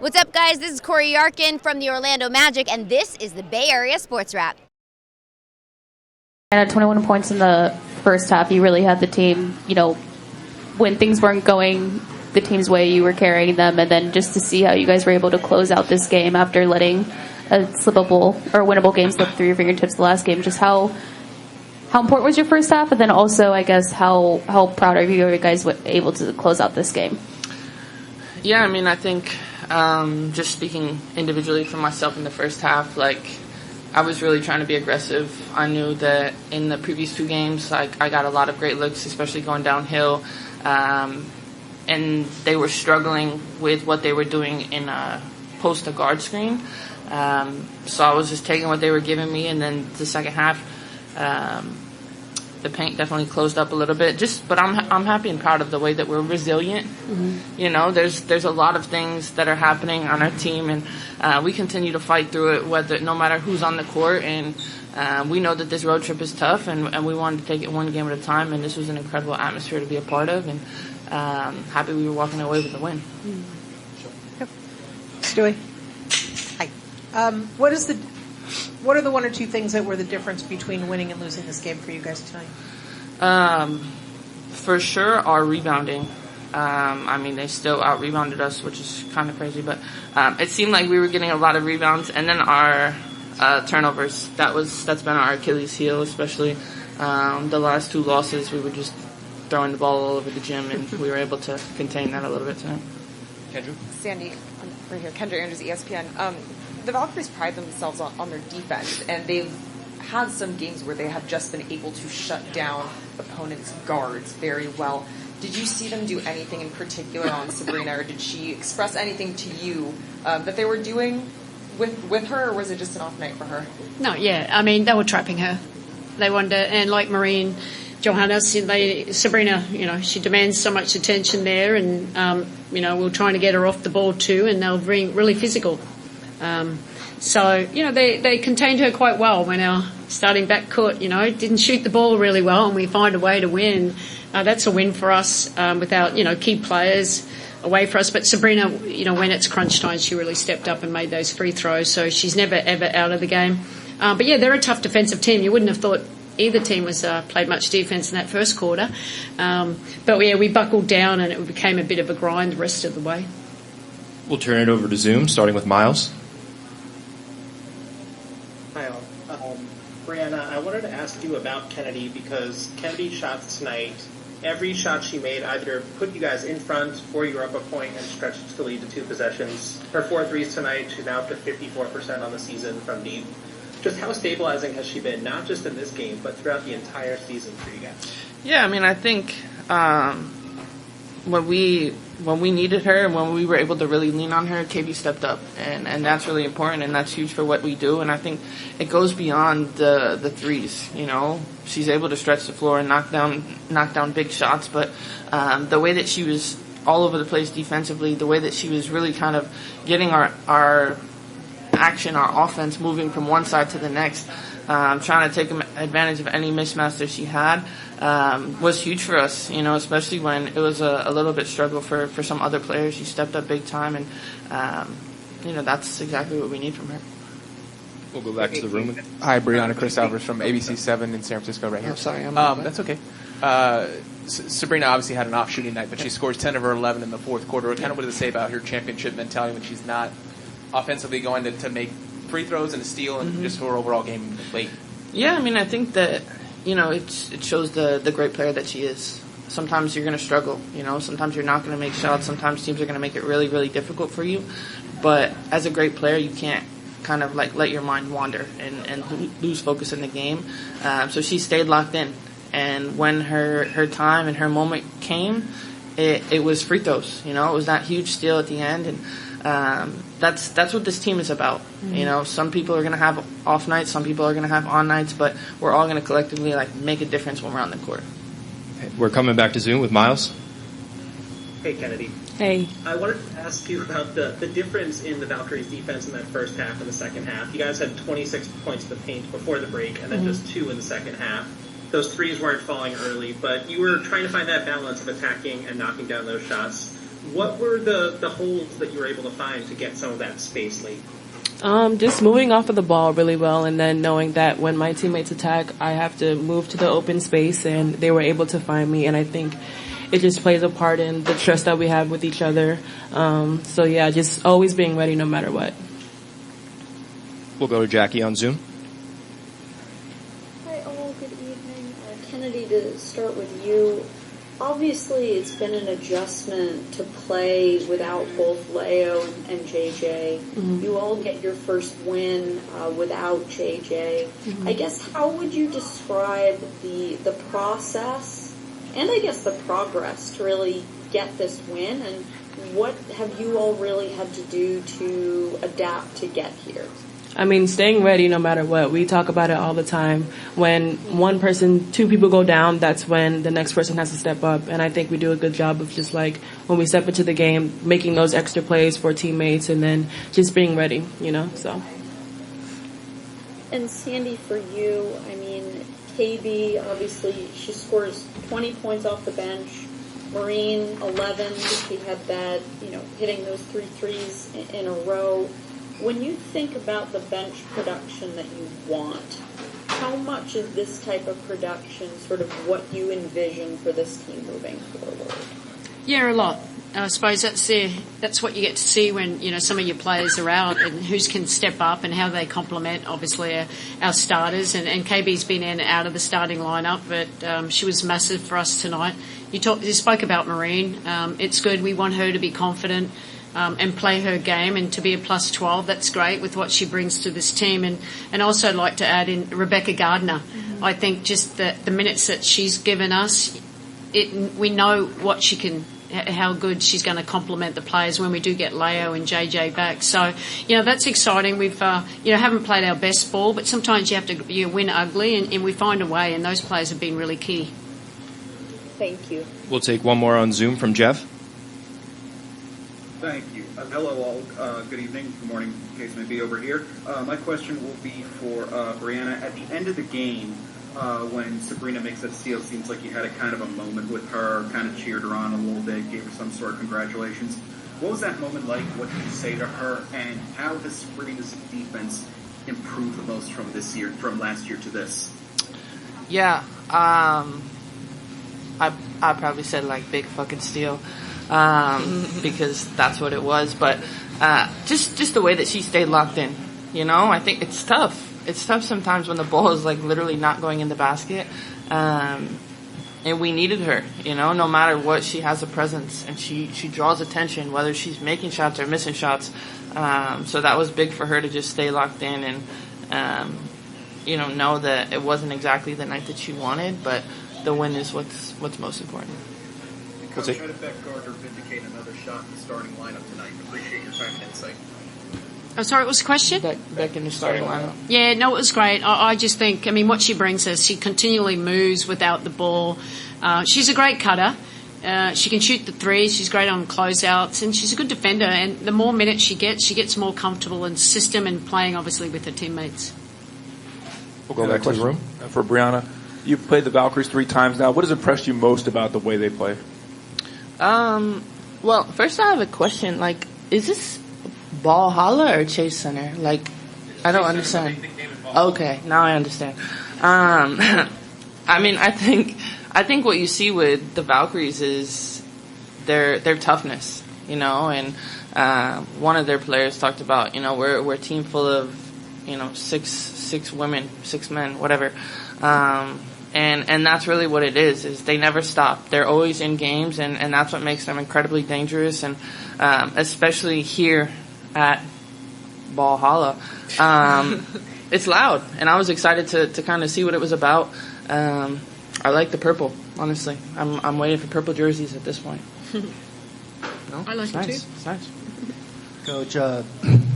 What's up, guys? This is Corey Yarkin from the Orlando Magic, and this is the Bay Area Sports Wrap. And at 21 points in the first half, you really had the team, when things weren't going the team's way, you were carrying them. And then just to see how you guys were able to close out this game after letting a winnable game slip through your fingertips the last game, just how important was your first half? And then also, I guess, how proud are you guys able to close out this game? Yeah, I think just speaking individually for myself in the first half, I was really trying to be aggressive. I knew that in the previous two games, I got a lot of great looks, especially going downhill, and they were struggling with what they were doing in a post to guard screen. So I was just taking what they were giving me, and then the second half, the paint definitely closed up a little bit. But I'm happy and proud of the way that we're resilient. Mm-hmm. There's a lot of things that are happening on our team, and we continue to fight through it, no matter who's on the court. And we know that this road trip is tough, and we wanted to take it one game at a time. And this was an incredible atmosphere to be a part of, and happy we were walking away with the win. Yep. Stewie. Hi. What are the one or two things that were the difference between winning and losing this game for you guys tonight? For sure, our rebounding. They still out-rebounded us, which is kind of crazy, but it seemed like we were getting a lot of rebounds. And then our turnovers, that's been our Achilles heel, especially the last two losses. We were just throwing the ball all over the gym, and we were able to contain that a little bit tonight. Kendra? Sandy, right here. Kendra Andrews, ESPN. The Valkyries pride themselves on their defense, and they've had some games where they have just been able to shut down opponents' guards very well. Did you see them do anything in particular on Breanna, or did she express anything to you that they were doing with her, or was it just an off night for her? No, yeah. They were trapping her. They wanted to, and like Marine, Johannes, Breanna, she demands so much attention there, and, we're trying to get her off the ball too, and they were being really physical. They contained her quite well when our starting backcourt, didn't shoot the ball really well, and we find a way to win. That's a win for us without, key players away for us. But Breanna, when it's crunch time, she really stepped up and made those free throws, so she's never, ever out of the game. They're a tough defensive team. You wouldn't have thought either team was played much defense in that first quarter. We buckled down, and it became a bit of a grind the rest of the way. We'll turn it over to Zoom, starting with Miles. Hi, all. Breanna, I wanted to ask you about Kennedy, because Kennedy's shots tonight, every shot she made either put you guys in front or you were up a point and stretched the lead to 2 possessions. Her 4 threes tonight, she's now up to 54% on the season from deep. Just how stabilizing has she been, not just in this game, but throughout the entire season for you guys? Yeah, I think when we needed her and when we were able to really lean on her, KB stepped up, and that's really important, and that's huge for what we do. And I think it goes beyond the threes. She's able to stretch the floor and knock down big shots, but the way that she was all over the place defensively, the way that she was really kind of getting our action, our offense moving from one side to the next, trying to take advantage of any mismatch that she had, was huge for us, especially when it was a little bit struggle for some other players. She stepped up big time, and, that's exactly what we need from her. We'll go back to the room. Hi, Breanna. Chris Alvarez from ABC7 in San Francisco right here. I'm sorry. That's okay. Sabrina obviously had an off shooting night, but she scores 10 of her 11 in the fourth quarter. What does it say about her championship mentality when she's not offensively going to make free throws and a steal, and just her overall game late? Yeah, I think that, it shows the great player that she is. Sometimes you're going to struggle, sometimes you're not going to make shots, sometimes teams are going to make it really, really difficult for you. But as a great player, you can't kind of let your mind wander and lose focus in the game. So she stayed locked in. And when her time and her moment came, it was free throws. It was that huge steal at the end, and that's what this team is about. Mm-hmm. Some people are going to have off nights, some people are going to have on nights, but we're all going to collectively make a difference when we're on the court. We're coming back to Zoom with Miles. Hey, Kennedy. Hey. I wanted to ask you about the difference in the Valkyries' defense in that first half and the second half. You guys had 26 points in the paint before the break, and then just 2 in the second half. Those threes weren't falling early, but you were trying to find that balance of attacking and knocking down those shots. What were the holes that you were able to find to get some of that space late? Just moving off of the ball really well, and then knowing that when my teammates attack, I have to move to the open space, and they were able to find me. And I think it just plays a part in the trust that we have with each other. So yeah, just always being ready no matter what. We'll go to Jackie on Zoom. Hi all, good evening. Kennedy, to start with you. Obviously, it's been an adjustment to play without both Leo and JJ. Mm-hmm. You all get your first win without JJ. Mm-hmm. I guess how would you describe the process and I guess the progress to really get this win, and what have you all really had to do to adapt to get here? I mean, staying ready no matter what. We talk about it all the time. When two people go down, that's when the next person has to step up. And I think we do a good job of just like when we step into the game, making those extra plays for teammates and then just being ready, so. And Sandy, for you, I mean, KB, obviously, she scores 20 points off the bench. Marine, 11. She had that, hitting those 3 threes in a row. When you think about the bench production that you want, how much is this type of production sort of what you envision for this team moving forward? Yeah, a lot. I suppose that's what you get to see when some of your players are out, and who can step up and how they complement obviously our starters. And KB's been in and out of the starting lineup, but she was massive for us tonight. You spoke about Marine. It's good. We want her to be confident. And play her game, and to be a plus 12, that's great with what she brings to this team. And also I'd like to add in Rebecca Gardner. Mm-hmm. I think just the minutes that she's given us, we know what she can, how good she's going to complement the players when we do get Leo and JJ back. So, that's exciting. We've, haven't played our best ball, but sometimes you have to win ugly, and we find a way, and those players have been really key. Thank you. We'll take one more on Zoom from Jeff. Thank you. Hello all. Good evening. Good morning, in case may be over here. My question will be for Breanna. At the end of the game, when Sabrina makes that steal, seems like you had a kind of a moment with her, kind of cheered her on a little bit, gave her some sort of congratulations. What was that moment like? What did you say to her? And how has Sabrina's defense improved the most from last year to this? Yeah. I probably said like big fucking steal. Because that's what it was. But just the way that she stayed locked in, I think it's tough. It's tough sometimes when the ball is like literally not going in the basket. And we needed her, no matter what, she has a presence and she draws attention, whether she's making shots or missing shots. So that was big for her to just stay locked in and, know that it wasn't exactly the night that she wanted, but the win is what's most important. Coach, how did Beck Gardner vindicate another shot in the starting lineup tonight? Appreciate your time and insight. I'm sorry, what was the question? Back in the starting lineup. Yeah, no, it was great. I just think, what she brings us, she continually moves without the ball. She's a great cutter. She can shoot the threes. She's great on closeouts, and she's a good defender. And the more minutes she gets more comfortable in system and playing, obviously, with her teammates. We'll go back to the room. For Breanna, you've played the Valkyries 3 times now. What has impressed you most about the way they play? Well, first I have a question. Like, is this Valhalla or Chase Center? Like, I don't understand. Okay, now I understand. I think what you see with the Valkyries is their toughness, and one of their players talked about, we're a team full of, six women, 6 men, whatever. And that's really what it is they never stop. They're always in games, and that's what makes them incredibly dangerous, and especially here at Valhalla. It's loud, and I was excited to kind of see what it was about. I like the purple, honestly. I'm waiting for purple jerseys at this point. No? I like it nice. too. It's nice. Coach,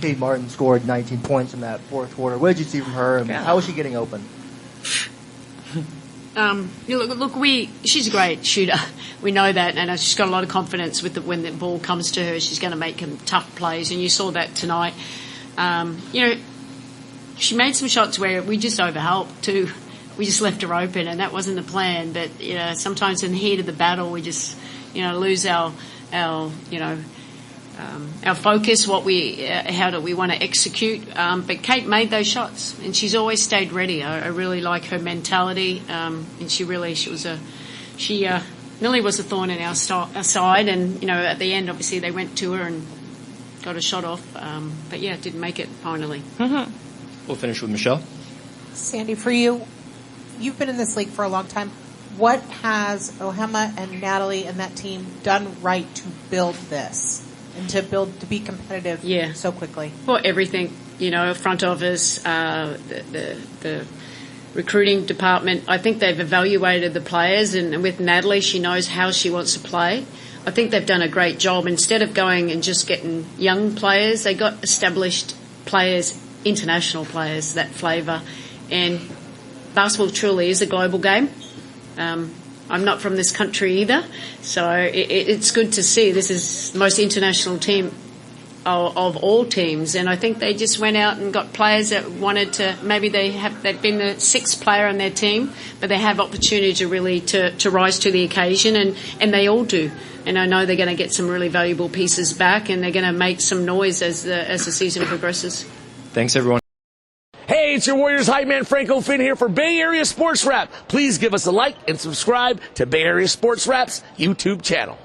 Kate Martin scored 19 points in that fourth quarter. What did you see from her, and how was she getting open? She's a great shooter. We know that, and she's got a lot of confidence when the ball comes to her. She's going to make tough plays, and you saw that tonight. She made some shots where we just overhelped too. We just left her open, and that wasn't the plan. But sometimes in the heat of the battle, we just lose our our focus, how do we want to execute. But Kate made those shots, and she's always stayed ready. I really like her mentality, and she nearly was a thorn in our side. And at the end, obviously they went to her and got a shot off. But yeah, didn't make it finally. We'll finish with Michelle. Sandy, for you, you've been in this league for a long time. What has Ohema and Natalie and that team done right to build this and to be competitive so quickly? Well, everything, front office, the recruiting department. I think they've evaluated the players, and with Natalie, she knows how she wants to play. I think they've done a great job. Instead of going and just getting young players, they got established players, international players, that flavour. And basketball truly is a global game. I'm not from this country either, so it's good to see. This is the most international team of all teams, and I think they just went out and got players that wanted to. Maybe they've been the sixth player on their team, but they have opportunity to really to rise to the occasion, and they all do. And I know they're going to get some really valuable pieces back, and they're going to make some noise as the season progresses. Thanks, everyone. Hey, it's your Warriors hype man Franco Finn here for Bay Area Sports Wrap. Please give us a like and subscribe to Bay Area Sports Wrap's YouTube channel.